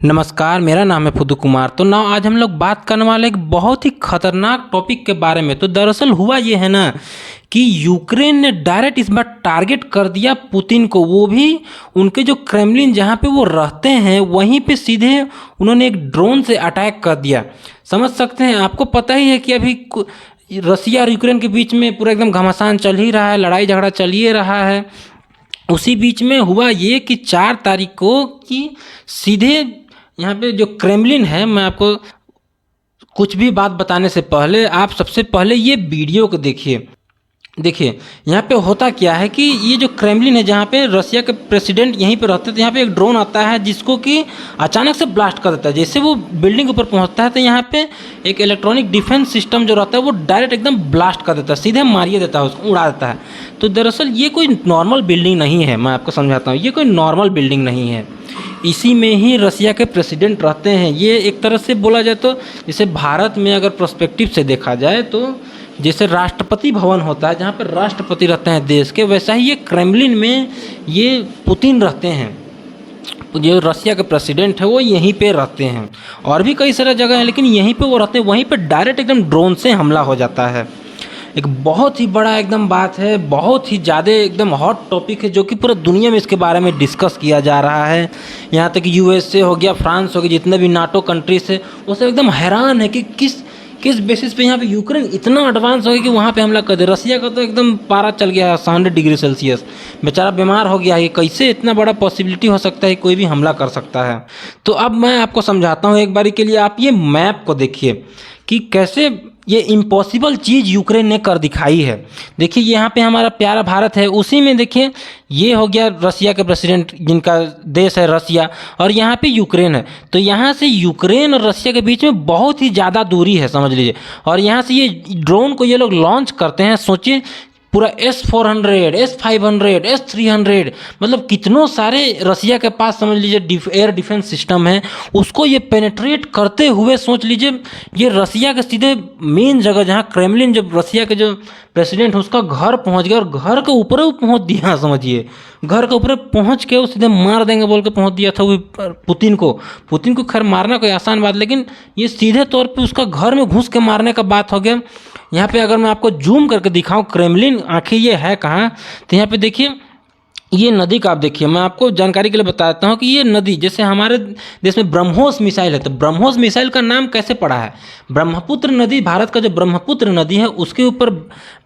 नमस्कार, मेरा नाम है फुदू कुमार। तो ना आज हम लोग बात करने वाले एक बहुत ही खतरनाक टॉपिक के बारे में। तो दरअसल हुआ ये है ना कि यूक्रेन ने डायरेक्ट इस बार टारगेट कर दिया पुतिन को, वो भी उनके जो क्रेमलिन जहाँ पे वो रहते हैं वहीं पे सीधे उन्होंने एक ड्रोन से अटैक कर दिया। समझ सकते हैं, आपको पता ही है कि अभी रसिया और यूक्रेन के बीच में पूरा एकदम घमासान चल ही रहा है, लड़ाई झगड़ा चल ही रहा है। उसी बीच में हुआ ये कि 4 तारीख को कि सीधे यहाँ पे जो क्रेमलिन है, मैं आपको कुछ भी बात बताने से पहले आप सबसे पहले ये वीडियो को देखिए यहाँ पे होता क्या है कि ये जो क्रेमलिन है जहाँ पे रसिया के प्रेसिडेंट यहीं पे रहते थे, यहाँ पे एक ड्रोन आता है जिसको कि अचानक से ब्लास्ट कर देता है। जैसे वो बिल्डिंग के ऊपर पहुँचता है तो यहाँ पे एक इलेक्ट्रॉनिक डिफेंस सिस्टम जो रहता है वो डायरेक्ट एकदम ब्लास्ट कर देता है, सीधे मारिए देता है, उसको उड़ा देता है। तो दरअसल ये कोई नॉर्मल बिल्डिंग नहीं है, मैं आपको समझाता हूँ, ये कोई नॉर्मल बिल्डिंग नहीं है। इसी में ही रसिया के प्रेसिडेंट रहते हैं। ये एक तरह से बोला जाए तो जैसे भारत में अगर पर्सपेक्टिव से देखा जाए तो जैसे राष्ट्रपति भवन होता है जहाँ पर राष्ट्रपति रहते हैं देश के, वैसा ही ये क्रेमलिन में ये पुतिन रहते हैं। जो रसिया के प्रेसिडेंट है वो यहीं पे रहते हैं, और भी कई सारे जगह हैं लेकिन यहीं पे वो रहते हैं। वहीं पे डायरेक्ट एकदम ड्रोन से हमला हो जाता है। एक बहुत ही बड़ा एकदम बात है, बहुत ही ज़्यादा एकदम हॉट टॉपिक है जो कि पूरा दुनिया में इसके बारे में डिस्कस किया जा रहा है। यहाँ तक यूएसए हो गया, फ्रांस हो गया, जितने भी नाटो कंट्रीज है वो सब एकदम हैरान है कि किस बेसिस पे यहाँ पे यूक्रेन इतना एडवांस हो गया कि वहाँ पे हमला कर दे। रसिया का तो एकदम पारा चल गया 100 डिग्री सेल्सियस, बेचारा बीमार हो गया है। कैसे इतना बड़ा पॉसिबिलिटी हो सकता है कोई भी हमला कर सकता है। तो अब मैं आपको समझाता हूँ एक बारी के लिए। आप ये मैप को देखिए कि कैसे ये इम्पॉसिबल चीज़ यूक्रेन ने कर दिखाई है। देखिए यहाँ पे हमारा प्यारा भारत है, उसी में देखिए ये हो गया रसिया के प्रेसिडेंट जिनका देश है रसिया, और यहाँ पे यूक्रेन है। तो यहाँ से यूक्रेन और रसिया के बीच में बहुत ही ज़्यादा दूरी है, समझ लीजिए। और यहाँ से ये ड्रोन को ये लोग लॉन्च करते हैं, सोचिए पूरा S-400, S-500, S-300, मतलब कितनों सारे रसिया के पास समझ लीजिए एयर डिफेंस सिस्टम है। उसको ये पेनेट्रेट करते हुए सोच लीजिए ये रसिया के सीधे मेन जगह जहाँ क्रेमलिन जब रसिया के जो प्रेसिडेंट है उसका घर पहुँच गया, और घर के ऊपर वो पहुँच दिया। समझिए घर के ऊपर पहुँच के वो सीधे मार देंगे बोल के पहुँच दिया था वो पुतिन को खैर मारना कोई आसान बात, लेकिन ये सीधे तौर पे उसका घर में घुस के मारने का बात हो गया। यहाँ पे अगर मैं आपको जूम करके दिखाऊं क्रेमलिन आखिर ये है कहाँ, तो यहाँ पे देखिए ये नदी का आप देखिए। मैं आपको जानकारी के लिए बताता हूँ कि ये नदी जैसे हमारे देश में ब्रह्मोस मिसाइल है, तो ब्रह्मोस मिसाइल का नाम कैसे पड़ा है? ब्रह्मपुत्र नदी, भारत का जो ब्रह्मपुत्र नदी है उसके ऊपर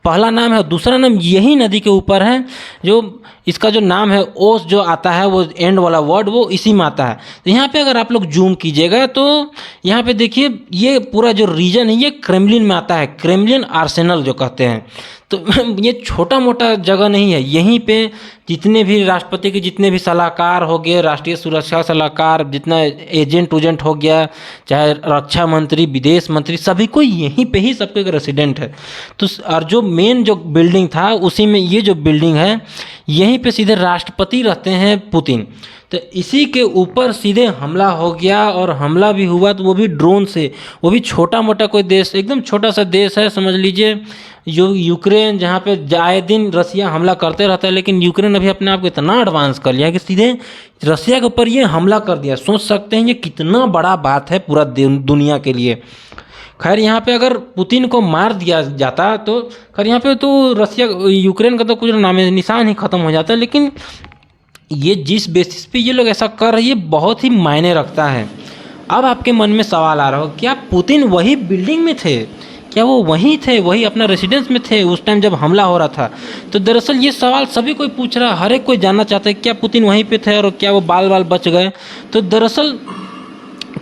पहला नाम है, दूसरा नाम यही नदी के ऊपर है। जो इसका जो नाम है ओस जो आता है वो एंड वाला वर्ड वो इसी में आता है। तो यहाँ पे अगर आप लोग जूम कीजिएगा तो यहाँ पे देखिए ये पूरा जो रीजन है ये क्रेमलिन में आता है, क्रेमलिन आर्सेनल जो कहते हैं। तो ये छोटा मोटा जगह नहीं है। यहीं पे जितने भी राष्ट्रपति के जितने भी सलाहकार हो गए, राष्ट्रीय सुरक्षा सलाहकार, जितना एजेंट हो गया, चाहे रक्षा मंत्री, विदेश मंत्री, सभी को यहीं पे ही सबके रेसिडेंट है। तो और जो मेन जो बिल्डिंग था उसी में ये जो बिल्डिंग है यहीं पे सीधे राष्ट्रपति रहते हैं पुतिन। तो इसी के ऊपर सीधे हमला हो गया, और हमला भी हुआ तो वो भी ड्रोन से, वो भी छोटा मोटा कोई देश, एकदम छोटा सा देश है समझ लीजिए जो यूक्रेन, जहाँ पे आए दिन रसिया हमला करते रहता है। लेकिन यूक्रेन अभी अपने आप को इतना एडवांस कर लिया कि सीधे रसिया के ऊपर ये हमला कर दिया। सोच सकते हैं ये कितना बड़ा बात है पूरा दुनिया के लिए। खैर यहाँ पे अगर पुतिन को मार दिया जाता तो खैर यहाँ पे तो रसिया यूक्रेन का तो कुछ नाम निशान ही ख़त्म हो जाता, लेकिन ये जिस बेसिस पे ये लोग ऐसा कर रहे हैं ये बहुत ही मायने रखता है। अब आपके मन में सवाल आ रहा हो, क्या पुतिन वही बिल्डिंग में थे? क्या वो वहीं थे, वही अपना रेसिडेंस में थे उस टाइम जब हमला हो रहा था? तो दरअसल ये सवाल सभी कोई पूछ रहा है, हर एक कोई जानना चाहता है क्या पुतिन वहीं पे थे और क्या वो बाल बच गए? तो दरअसल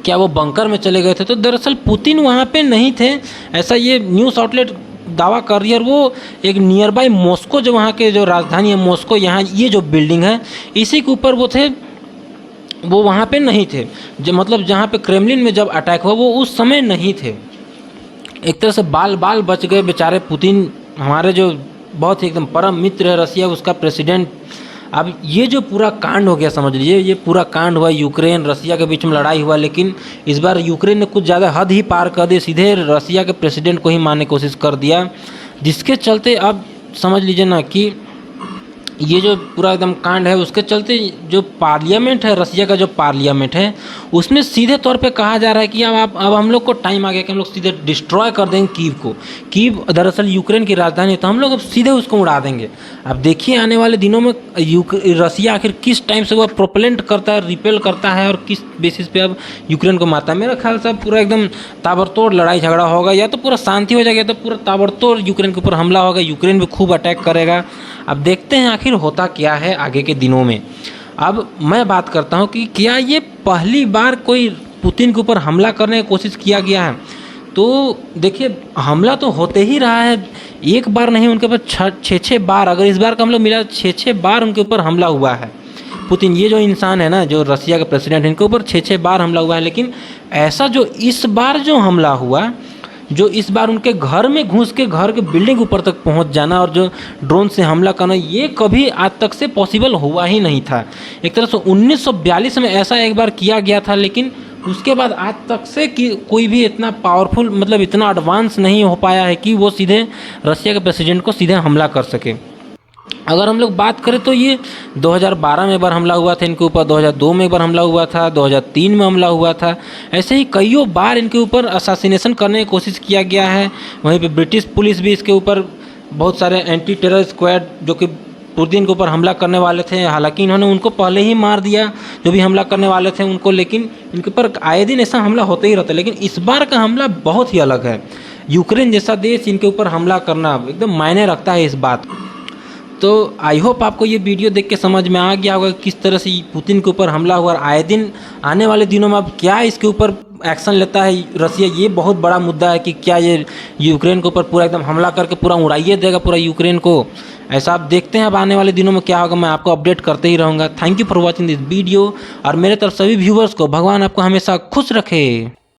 क्या वो बंकर में चले गए थे? तो दरअसल पुतिन वहाँ पे नहीं थे, ऐसा ये न्यूज़ आउटलेट दावा कर रही है। और वो एक नियर बाय मॉस्को, जो वहाँ के जो राजधानी है मॉस्को, यहाँ ये जो बिल्डिंग है इसी के ऊपर वो थे, वो वहाँ पे नहीं थे। जो मतलब जहाँ पे क्रेमलिन में जब अटैक हुआ वो उस समय नहीं थे। एक तरह से बाल बच गए बेचारे पुतिन, हमारे जो बहुत ही एकदम परम मित्र है रसिया उसका प्रेसिडेंट। अब ये जो पूरा कांड हो गया, समझ लीजिए ये पूरा कांड हुआ, यूक्रेन रसिया के बीच में लड़ाई हुआ, लेकिन इस बार यूक्रेन ने कुछ ज़्यादा हद ही पार कर दी, सीधे रसिया के प्रेसिडेंट को ही मारने की कोशिश कर दिया, जिसके चलते अब समझ लीजिए ना कि ये जो पूरा एकदम कांड है उसके चलते जो पार्लियामेंट है, रसिया का जो पार्लियामेंट है, उसमें सीधे तौर पे कहा जा रहा है कि अब हम लोग को टाइम आ गया कि हम लोग सीधे डिस्ट्रॉय कर देंगे कीव को। कीव दरअसल यूक्रेन की राजधानी है, तो हम लोग अब सीधे उसको उड़ा देंगे। अब देखिए आने वाले दिनों में रसिया आखिर किस टाइम से वह प्रोपेलेंट करता है, रिपेल करता है और किस बेसिस पे अब यूक्रेन को मारता है। मेरा ख्याल से पूरा एकदम ताबड़तोड़ लड़ाई झगड़ा होगा, या तो पूरा शांति हो जाएगा, तो पूरा ताबड़तोड़ यूक्रेन के ऊपर हमला होगा, यूक्रेन भी खूब अटैक करेगा। अब देखते हैं आखिर होता क्या है आगे के दिनों में। अब मैं बात करता हूं कि क्या ये पहली बार कोई पुतिन के ऊपर हमला करने की कोशिश किया गया है। तो देखिए हमला तो होते ही रहा है, एक बार नहीं, उनके ऊपर छः बार, अगर इस बार का हम लोग मिला 6 बार उनके ऊपर हमला हुआ है। पुतिन ये जो इंसान है ना, जो रसिया का प्रेसिडेंट, इनके ऊपर 6 बार हमला हुआ है। लेकिन ऐसा जो इस बार जो हमला हुआ, जो इस बार उनके घर में घुस के घर के बिल्डिंग ऊपर तक पहुंच जाना और जो ड्रोन से हमला करना, ये कभी आज तक से पॉसिबल हुआ ही नहीं था। एक तरह से 1942 में ऐसा एक बार किया गया था, लेकिन उसके बाद आज तक से कि कोई भी इतना पावरफुल, मतलब इतना एडवांस नहीं हो पाया है कि वो सीधे रसिया के प्रेसिडेंट को सीधे हमला कर सके। अगर हम लोग बात करें तो ये 2012 में एक बार हमला हुआ था इनके ऊपर, 2002 में एक बार हमला हुआ था, 2003 में हमला हुआ था। ऐसे ही कईयों बार इनके ऊपर असैसिनेशन करने की कोशिश किया गया है। वहीं पे ब्रिटिश पुलिस भी इसके ऊपर, बहुत सारे एंटी टेरर स्क्वाड जो कि पुतिन के ऊपर हमला करने वाले थे, हालांकि इन्होंने उनको पहले ही मार दिया जो भी हमला करने वाले थे उनको, लेकिन इनके ऊपर आए दिन ऐसा हमला होते ही रहता है। लेकिन इस बार का हमला बहुत ही अलग है। यूक्रेन जैसा देश इनके ऊपर हमला करना एकदम मायने रखता है इस बात। तो आई होप आपको ये वीडियो देख के समझ में आ गया होगा किस तरह से पुतिन के ऊपर हमला हुआ, और आए दिन आने वाले दिनों में अब क्या इसके ऊपर एक्शन लेता है रसिया। ये बहुत बड़ा मुद्दा है कि क्या ये यूक्रेन के ऊपर पूरा एकदम हमला करके पूरा उड़ाइए देगा पूरा यूक्रेन को। ऐसा आप देखते हैं अब आने वाले दिनों में क्या होगा, मैं आपको अपडेट करते ही रहूँगा। Thank you for watching this video, और मेरे तरफ सभी व्यूवर्स को भगवान आपको हमेशा खुश रखे।